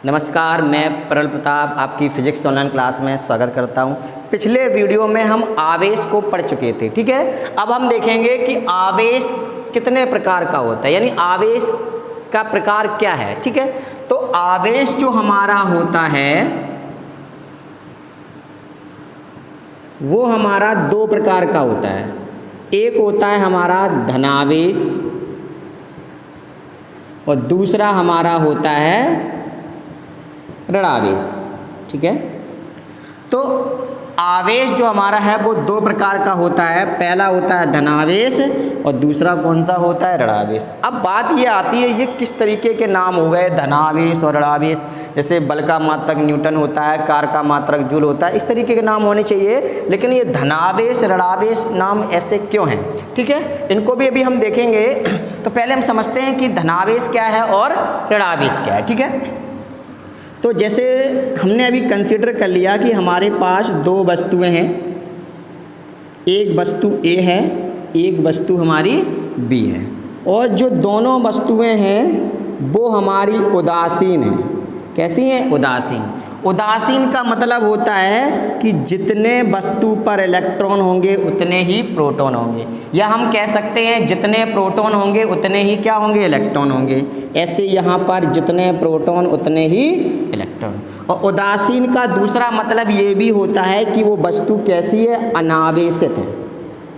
नमस्कार, मैं परल प्रताप आपकी फिजिक्स ऑनलाइन क्लास में स्वागत करता हूं। पिछले वीडियो में हम आवेश को पढ़ चुके थे, ठीक है। अब हम देखेंगे कि आवेश कितने प्रकार का होता है, यानी आवेश का प्रकार क्या है, ठीक है। तो आवेश जो हमारा होता है वो हमारा दो प्रकार का होता है। एक होता है हमारा धनावेश और दूसरा हमारा होता है ऋणावेश, ठीक है। तो आवेश जो हमारा है वो दो प्रकार का होता है। पहला होता है धनावेश और दूसरा कौन सा होता है, ऋणावेश। अब बात ये आती है ये किस तरीके के नाम हो गए, धनावेश और ऋणावेश। जैसे बल का मात्रक न्यूटन होता है, कार का मात्रक जूल होता है, इस तरीके के नाम होने चाहिए। लेकिन ये धनावेश ऋणावेश नाम ऐसे क्यों हैं, ठीक है, इनको भी अभी हम देखेंगे। तो पहले हम समझते हैं कि धनावेश क्या है और ऋणावेश क्या है, ठीक है। तो जैसे हमने अभी कंसीडर कर लिया कि हमारे पास दो वस्तुएं हैं, एक वस्तु ए है, एक वस्तु हमारी बी है, और जो दोनों वस्तुएं हैं वो हमारी उदासीन हैं। कैसी हैं? उदासीन। उदासीन का मतलब होता है कि जितने वस्तु पर इलेक्ट्रॉन होंगे उतने ही प्रोटॉन होंगे, या हम कह सकते हैं जितने प्रोटॉन होंगे उतने ही क्या होंगे, इलेक्ट्रॉन होंगे। ऐसे यहाँ पर जितने प्रोटॉन उतने ही इलेक्ट्रॉन। और उदासीन का दूसरा मतलब ये भी होता है कि वो वस्तु कैसी है, अनावेशित है।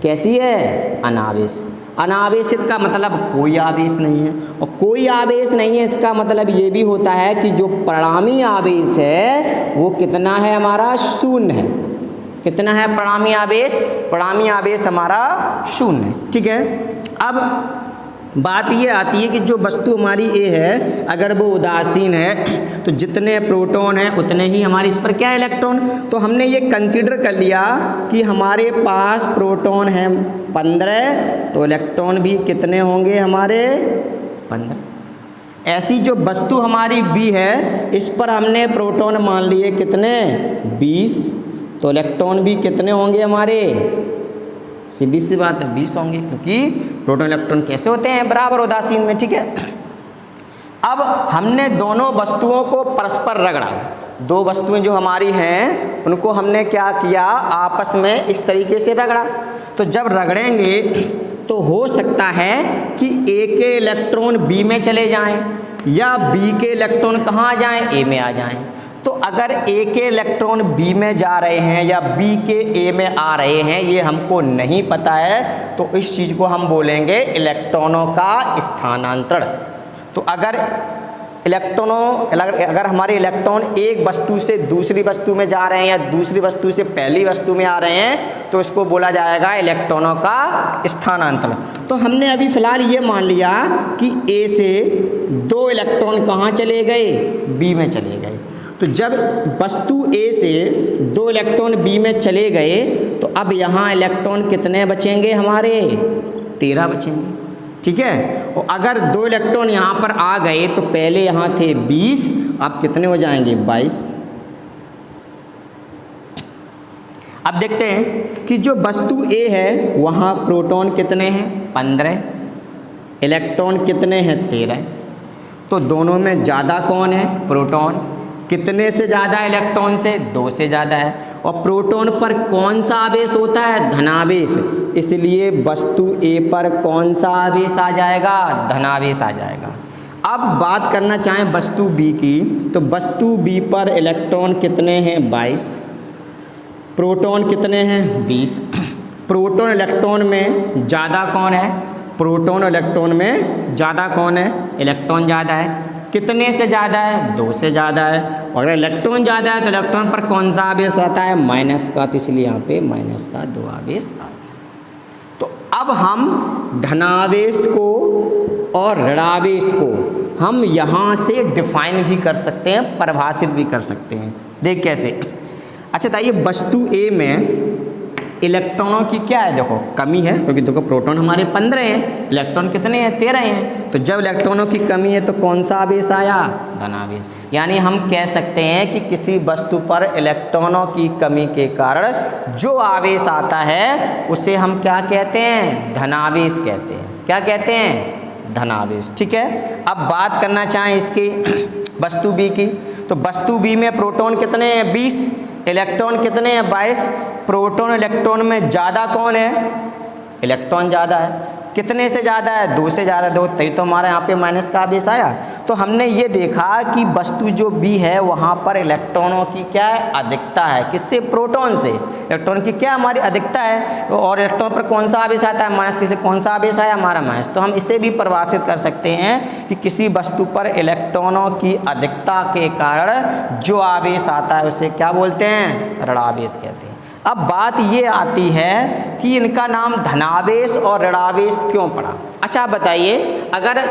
कैसी है? अनावेश। अनावेशित का मतलब कोई आवेश नहीं है, और कोई आवेश नहीं है इसका मतलब ये भी होता है कि जो परिणामी आवेश है वो कितना है, हमारा शून्य है। कितना है परिणामी आवेश? परिणामी आवेश हमारा शून्य है, ठीक है। अब बात ये आती है कि जो वस्तु हमारी ए है, अगर वो उदासीन है तो जितने प्रोटॉन हैं उतने ही हमारे इस पर क्या है, इलेक्ट्रॉन। तो हमने ये कंसीडर कर लिया कि हमारे पास प्रोटॉन हैं 15, तो इलेक्ट्रॉन भी कितने होंगे हमारे, 15। ऐसी जो वस्तु हमारी बी है इस पर हमने प्रोटॉन मान लिए कितने, 20, तो इलेक्ट्रॉन भी कितने होंगे हमारे, सीधी सी बात है 20 होंगे, क्योंकि प्रोटॉन इलेक्ट्रॉन कैसे होते हैं, बराबर उदासीन में, ठीक है। अब हमने दोनों वस्तुओं को परस्पर रगड़ा। दो वस्तुएं जो हमारी हैं उनको हमने क्या किया, आपस में इस तरीके से रगड़ा। तो जब रगड़ेंगे तो हो सकता है कि ए के इलेक्ट्रॉन बी में चले जाएं, या बी के इलेक्ट्रॉन कहाँ आ जाएं, ए में आ जाएं। तो अगर ए के इलेक्ट्रॉन बी में जा रहे हैं या बी के ए में आ रहे हैं, ये हमको नहीं पता है, तो इस चीज़ को हम बोलेंगे इलेक्ट्रॉनों का स्थानांतरण। तो अगर अगर हमारे इलेक्ट्रॉन एक वस्तु से दूसरी वस्तु में जा रहे हैं या दूसरी वस्तु से पहली वस्तु में आ रहे हैं, तो इसको बोला जाएगा इलेक्ट्रॉनों का स्थानांतरण। तो हमने अभी फ़िलहाल ये मान लिया कि ए से दो इलेक्ट्रॉन कहाँ चले गए, बी में चले गए। तो जब वस्तु ए से दो इलेक्ट्रॉन बी में चले गए तो अब यहाँ इलेक्ट्रॉन कितने बचेंगे हमारे, 13 बचेंगे, ठीक है। और अगर दो इलेक्ट्रॉन यहाँ पर आ गए तो पहले यहाँ थे 20, अब कितने हो जाएंगे, 22। अब देखते हैं कि जो वस्तु ए है वहाँ प्रोटॉन कितने हैं, 15, इलेक्ट्रॉन कितने हैं, 13। तो दोनों में ज़्यादा कौन है, प्रोटॉन। कितने से ज़्यादा, इलेक्ट्रॉन से, 2 से ज़्यादा है। और प्रोटॉन पर कौन सा आवेश होता है, धनावेश, इसलिए वस्तु ए पर कौन सा आवेश आ जाएगा, धनावेश आ जाएगा। अब बात करना चाहें वस्तु बी की, तो वस्तु बी पर इलेक्ट्रॉन कितने हैं, 22, प्रोटॉन कितने हैं, 20। प्रोटॉन इलेक्ट्रॉन में ज़्यादा कौन है, प्रोटॉन इलेक्ट्रॉन में ज़्यादा कौन है, इलेक्ट्रॉन ज़्यादा है। कितने से ज़्यादा है, 2 से ज़्यादा है। और अगर इलेक्ट्रॉन ज़्यादा है तो इलेक्ट्रॉन पर कौन सा आवेश होता है, माइनस का, तो इसलिए यहाँ पे माइनस का 2 आवेश आ गया। तो अब हम धनावेश को और ऋणावेश को हम यहाँ से डिफाइन भी कर सकते हैं, परिभाषित भी कर सकते हैं। देख कैसे। अच्छा बताइए, वस्तु ए में इलेक्ट्रॉनों की क्या है, देखो कमी है, क्योंकि देखो प्रोटॉन हमारे 15 हैं, इलेक्ट्रॉन कितने हैं, 13 हैं। तो जब इलेक्ट्रॉनों की कमी है तो कौन सा आवेश आया, धनावेश। यानी हम कह सकते हैं कि किसी वस्तु पर इलेक्ट्रॉनों की कमी के कारण जो आवेश आता है उसे हम क्या कहते हैं, धनावेश कहते हैं। क्या कहते हैं, धनावेश, ठीक है। अब बात करना चाहें इसकी वस्तु बी की, तो वस्तु बी में प्रोटॉन कितने हैं 20, इलेक्ट्रॉन कितने हैं 22। प्रोटॉन इलेक्ट्रॉन में ज़्यादा कौन है, इलेक्ट्रॉन ज़्यादा है। कितने से ज़्यादा है, 2 से ज़्यादा, 2, तभी तो हमारा यहाँ पे माइनस का आवेश आया। तो हमने ये देखा कि वस्तु जो बी है वहाँ पर इलेक्ट्रॉनों की क्या है, अधिकता है। किससे, प्रोटॉन से। इलेक्ट्रॉन की क्या हमारी अधिकता है, और इलेक्ट्रॉन पर कौन सा आवेश आता है, माइनस। किससे कौन सा आवेश आया, हमारा माइनस। तो हम इसे भी परिभाषित कर सकते हैं कि किसी वस्तु पर इलेक्ट्रॉनों की अधिकता के कारण जो आवेश आता है उसे क्या बोलते हैं, ऋणावेश कहते हैं। अब बात ये आती है कि इनका नाम धनावेश और ऋणावेश क्यों पड़ा। अच्छा आप बताइए, अगर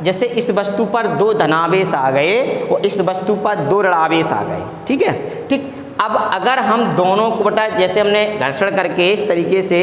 जैसे इस वस्तु पर 2 धनावेश आ गए और इस वस्तु पर 2 ऋणावेश आ गए, ठीक है, ठीक। अब अगर हम दोनों को बटा, जैसे हमने घर्षण करके इस तरीके से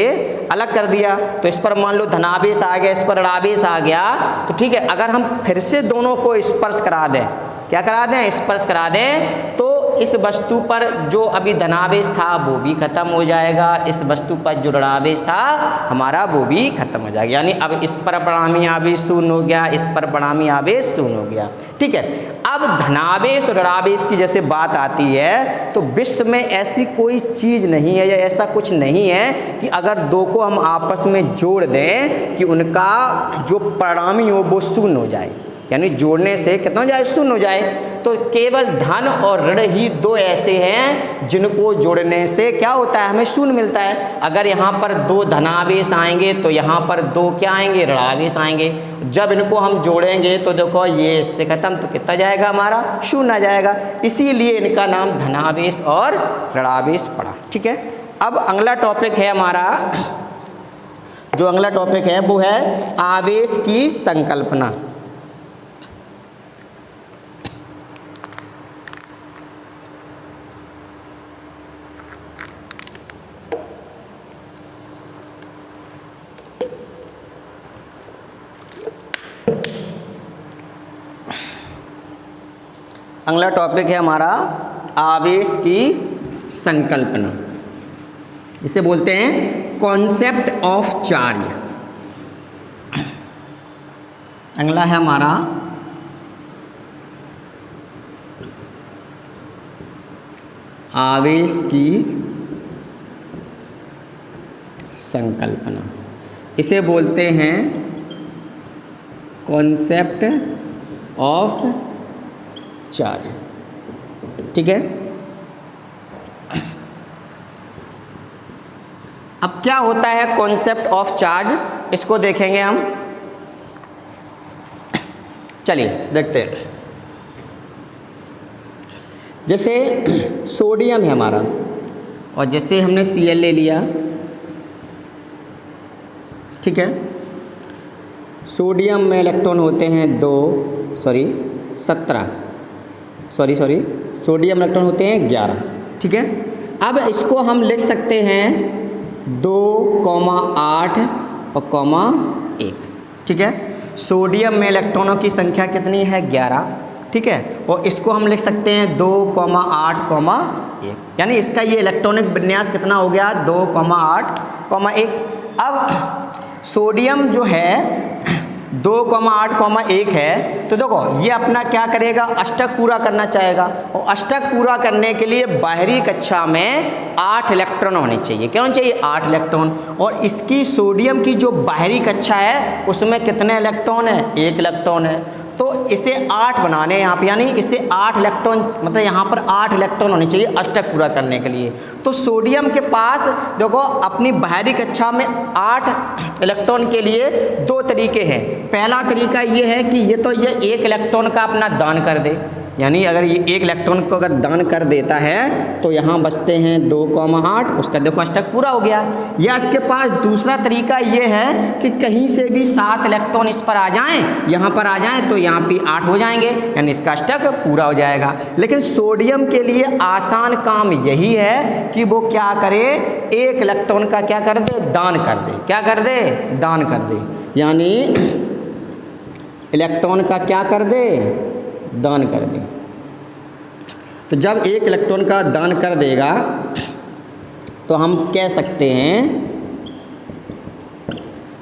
अलग कर दिया, तो इस पर मान लो धनावेश आ गया, इस पर ऋणावेश आ गया, तो ठीक है। अगर हम फिर से दोनों को स्पर्श करा दें, क्या करा दें, स्पर्श करा दें, तो इस वस्तु पर जो अभी धनावेश था वो भी खत्म हो जाएगा, इस वस्तु पर जो ऋणावेश था हमारा वो भी खत्म हो जाएगा। यानी अब इस पर परिणामी आवेश शून्य हो गया, इस पर परिणामी आवेश शून्य हो गया, ठीक है। अब धनावेश और ऋणावेश की जैसे बात आती है, तो विश्व में ऐसी कोई चीज़ नहीं है या ऐसा कुछ नहीं है कि अगर 2 को हम आपस में जोड़ दें कि उनका जो परिणामी हो वो शून्य हो जाए, यानी जोड़ने से कितना हो जाए, शून्य हो जाए। तो केवल धन और ऋण ही 2 ऐसे हैं जिनको जोड़ने से क्या होता है, हमें शून्य मिलता है। अगर यहाँ पर 2 धनावेश आएंगे तो यहाँ पर 2 क्या आएंगे, ऋणावेश आएंगे। जब इनको हम जोड़ेंगे तो देखो ये इससे खत्म, तो कितना जाएगा, हमारा शून्य आ जाएगा। इसीलिए इनका नाम धनावेश और ऋणावेश पड़ा, ठीक है। अब अगला टॉपिक है हमारा, जो अगला टॉपिक है वो है आवेश की संकल्पना। अगला टॉपिक है हमारा आवेश की संकल्पना। इसे बोलते हैं कॉन्सेप्ट ऑफ चार्ज। अगला है हमारा आवेश की संकल्पना। इसे बोलते हैं कॉन्सेप्ट ऑफ चार्ज, ठीक है। अब क्या होता है कॉन्सेप्ट ऑफ चार्ज, इसको देखेंगे हम। चलिए देखते हैं। जैसे सोडियम है हमारा, और जैसे हमने Cl ले लिया, ठीक है। सोडियम में इलेक्ट्रॉन होते हैं 17 सोडियम इलेक्ट्रॉन होते हैं 11, ठीक है। अब इसको हम लिख सकते हैं 2,8 और 1, ठीक है। सोडियम में इलेक्ट्रॉनों की संख्या कितनी है, 11, ठीक है। और इसको हम लिख सकते हैं 2,8, 1, यानी इसका ये इलेक्ट्रॉनिक विन्यास कितना हो गया, 2,8, 1। अब सोडियम जो है 2,8, 1 है, तो देखो ये अपना क्या करेगा, अष्टक पूरा करना चाहेगा, और अष्टक पूरा करने के लिए बाहरी कक्षा में 8 इलेक्ट्रॉन होने चाहिए। क्या होने चाहिए, 8 इलेक्ट्रॉन। और इसकी सोडियम की जो बाहरी कक्षा है उसमें कितने इलेक्ट्रॉन है, 1 इलेक्ट्रॉन है। तो इसे 8 बनाने हैं यहाँ पे, यानी इसे 8 इलेक्ट्रॉन, मतलब यहाँ पर 8 इलेक्ट्रॉन होने चाहिए अष्टक पूरा करने के लिए। तो सोडियम के पास देखो अपनी बाहरी कक्षा में 8 इलेक्ट्रॉन के लिए 2 तरीके हैं। पहला तरीका ये है कि ये 1 इलेक्ट्रॉन का अपना दान कर दे, यानी अगर ये 1 इलेक्ट्रॉन को अगर दान कर देता है तो यहाँ बचते हैं 2,8, उसका देखो अष्टक पूरा हो गया। या इसके पास दूसरा तरीका ये है कि कहीं से भी 7 इलेक्ट्रॉन इस पर आ जाएं, यहाँ पर आ जाएं, तो यहाँ पे 8 हो जाएंगे, यानी इसका अष्टक पूरा हो जाएगा। लेकिन सोडियम के लिए आसान काम यही है कि वो क्या करे, 1 इलेक्ट्रॉन का क्या कर दे, दान कर दे। क्या कर दे, दान कर दे, यानी इलेक्ट्रॉन का क्या कर दे, दान कर दे। तो जब 1 इलेक्ट्रॉन का दान कर देगा तो हम कह सकते हैं,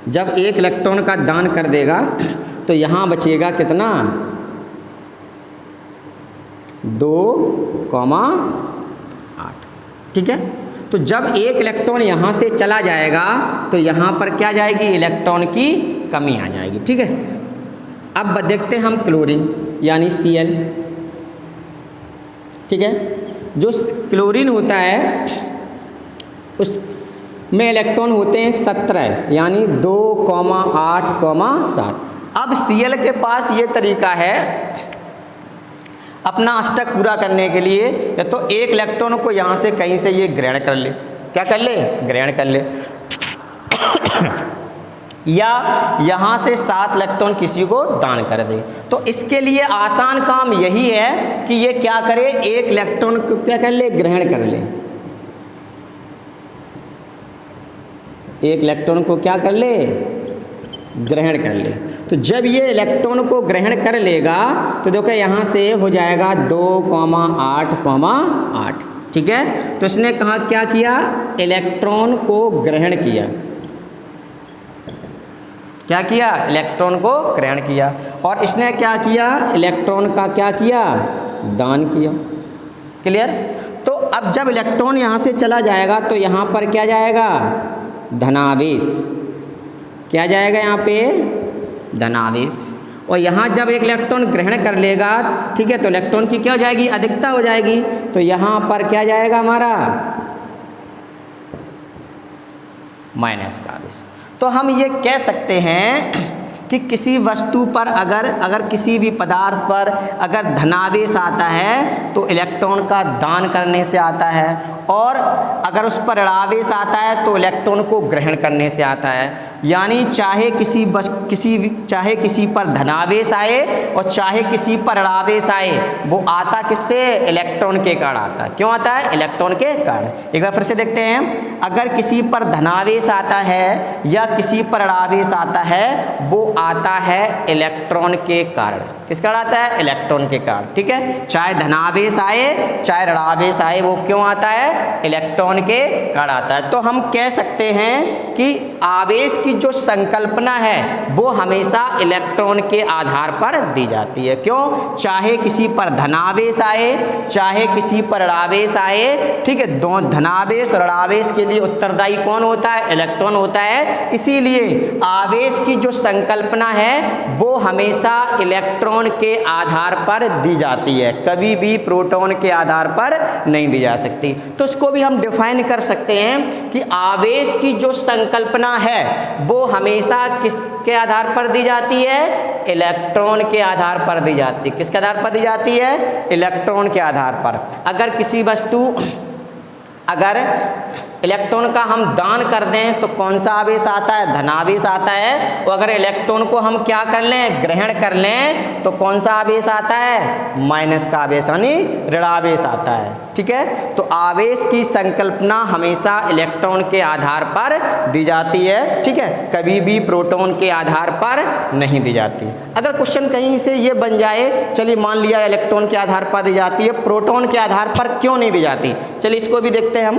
जब 1 इलेक्ट्रॉन का दान कर देगा तो यहाँ बचेगा कितना, 2,8। ठीक है, तो जब एक इलेक्ट्रॉन यहाँ से चला जाएगा तो यहाँ पर क्या जाएगी, इलेक्ट्रॉन की कमी आ जाएगी। ठीक है, अब देखते हैं हम क्लोरीन यानी Cl। ठीक है, जो क्लोरीन होता है उसमें इलेक्ट्रॉन होते हैं 17 यानी 2,8,7। अब Cl के पास ये तरीका है अपना अष्टक पूरा करने के लिए, या तो एक इलेक्ट्रॉन को यहाँ से कहीं से ये ग्रहण कर ले, क्या कर ले, ग्रहण कर ले, या यहाँ से 7 इलेक्ट्रॉन किसी को दान कर दे। तो इसके लिए आसान काम यही है कि ये क्या करे, एक इलेक्ट्रॉन को क्या कर ले, ग्रहण कर ले। एक इलेक्ट्रॉन को क्या कर ले, ग्रहण कर ले। तो जब ये इलेक्ट्रॉन को ग्रहण कर लेगा तो देखो यहाँ से हो जाएगा 2,8,8। ठीक है, तो इसने कहा क्या किया, इलेक्ट्रॉन को ग्रहण किया। क्या किया, इलेक्ट्रॉन को ग्रहण किया। और इसने क्या किया, इलेक्ट्रॉन का क्या किया, दान किया। क्लियर। तो अब जब इलेक्ट्रॉन यहाँ से चला जाएगा तो यहाँ पर क्या जाएगा, धनावेश। क्या जाएगा यहाँ पे, धनावेश। और यहाँ जब एक इलेक्ट्रॉन ग्रहण कर लेगा, ठीक है, तो इलेक्ट्रॉन की क्या हो जाएगी, अधिकता हो जाएगी। तो यहाँ पर क्या जाएगा हमारा, माइनस का आवेश। तो हम ये कह सकते हैं कि किसी वस्तु पर अगर किसी भी पदार्थ पर अगर धनावेश आता है तो इलेक्ट्रॉन का दान करने से आता है, और अगर उस पर ऋणावेश आता है तो इलेक्ट्रॉन को ग्रहण करने से आता है। यानी चाहे किसी पर धनावेश आए और चाहे किसी पर ऋणावेश आए, वो आता किससे, इलेक्ट्रॉन के कारण आता है। क्यों आता है, इलेक्ट्रॉन के कारण। एक बार फिर से देखते हैं, अगर किसी पर धनावेश आता है या किसी पर ऋणावेश आता है, वो आता है इलेक्ट्रॉन के कारण। किस कारण आता है, इलेक्ट्रॉन के कारण। ठीक है, चाहे धनावेश आए चाहे ऋणावेश आए, वो क्यों आता है, इलेक्ट्रॉन के कारण आता है। तो हम कह सकते हैं कि आवेश की जो संकल्पना है वो हमेशा इलेक्ट्रॉन के आधार पर दी जाती है। क्यों, चाहे किसी पर धनावेश आए चाहे किसी पर ऋणावेश आए, ठीक है, दो धनावेश और ऋणावेश के लिए उत्तरदायी कौन होता है, इलेक्ट्रॉन होता है। इसीलिए आवेश की जो संकल्पना है वो हमेशा इलेक्ट्रॉन के आधार पर दी जाती है, कभी भी प्रोटॉन के आधार पर नहीं दी जा सकती। तो इसको भी हम डिफाइन कर सकते हैं कि आवेश की जो संकल्पना है वो हमेशा किसके आधार पर दी जाती है, इलेक्ट्रॉन के आधार पर दी जाती है। किसके आधार पर दी जाती है, इलेक्ट्रॉन के आधार पर। अगर इलेक्ट्रॉन का हम दान कर दें तो कौन सा आवेश आता है, धनावेश आता है। और अगर इलेक्ट्रॉन को हम क्या कर लें, ग्रहण कर लें, तो कौन सा आवेश आता है, माइनस का आवेश यानी ऋणावेश आता है। ठीक है, तो आवेश की संकल्पना हमेशा इलेक्ट्रॉन के आधार पर दी जाती है। ठीक है, कभी भी प्रोटॉन के आधार पर नहीं दी जाती। अगर क्वेश्चन कहीं से ये बन जाए, चलिए मान लिया इलेक्ट्रॉन के आधार पर दी जाती है, प्रोटॉन के आधार पर क्यों नहीं दी जाती, चलिए इसको भी देखते हैं हम।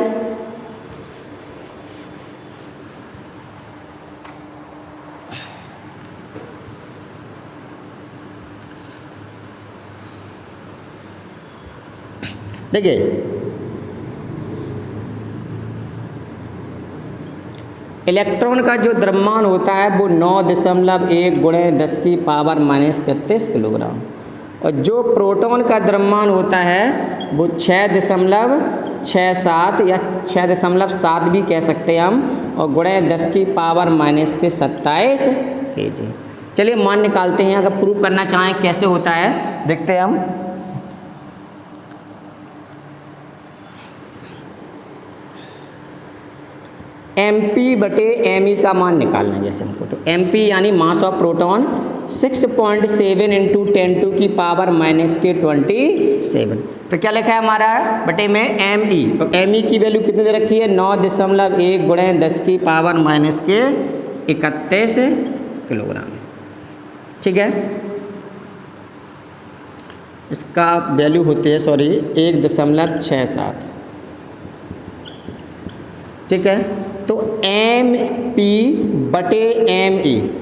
देखिए, इलेक्ट्रॉन का जो द्रव्यमान होता है वो 9.1 × 10⁻³ किलोग्राम, और जो प्रोटॉन का द्रव्यमान होता है वो 6.67 या 6.7 भी कह सकते हैं हम, और × 10⁻27 kg। चलिए मान निकालते हैं, अगर प्रूव करना चाहें कैसे होता है देखते हैं हम। MP/Me का मान निकालना है जैसे हमको, तो MP यानी मास ऑफ प्रोटॉन 6.7 × 10⁻⁻27। तो क्या लिखा है हमारा बटे में Me, तो Me की वैल्यू कितनी दे रखी है, 9.1 × 10⁻31 किलोग्राम। ठीक है, इसका वैल्यू होती है 1.67। ठीक है, तो MP/Me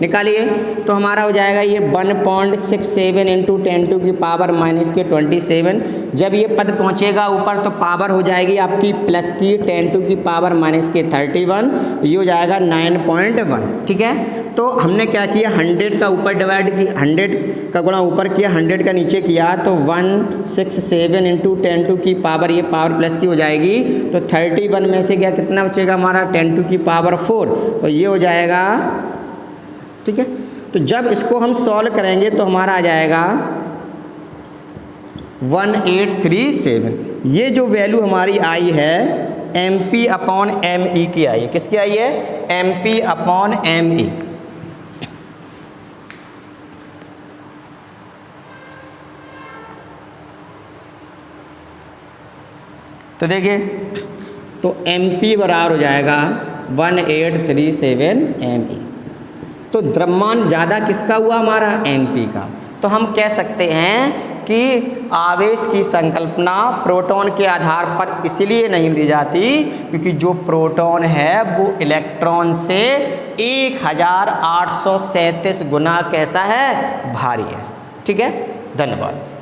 निकालिए, तो हमारा हो जाएगा ये 1.67 × 10⁻⁻27, जब ये पद पहुंचेगा ऊपर तो पावर हो जाएगी आपकी प्लस की 10⁻⁻31, ये हो जाएगा 9.1, ठीक है। तो हमने क्या किया, 100 का ऊपर डिवाइड की, 100 का गुणा ऊपर किया, 100 का नीचे किया, तो 167 इंटू 10⁻⁴, ये पावर प्लस की हो जाएगी। तो 31 में से क्या कितना बचेगा हमारा, 10⁴, तो ये हो जाएगा, ठीक है। तो जब इसको हम सॉल्व करेंगे तो हमारा आ जाएगा 1837। ये जो वैल्यू हमारी आई है MP/ME की आई है, किसकी आई है, MP/ME। तो देखिए, तो MP बराबर हो जाएगा 1837 ME। तो द्रव्यमान ज़्यादा किसका हुआ, हमारा MP का। तो हम कह सकते हैं कि आवेश की संकल्पना प्रोटॉन के आधार पर इसलिए नहीं दी जाती क्योंकि जो प्रोटॉन है वो इलेक्ट्रॉन से 1837 गुना कैसा है, भारी है, ठीक है। धन्यवाद।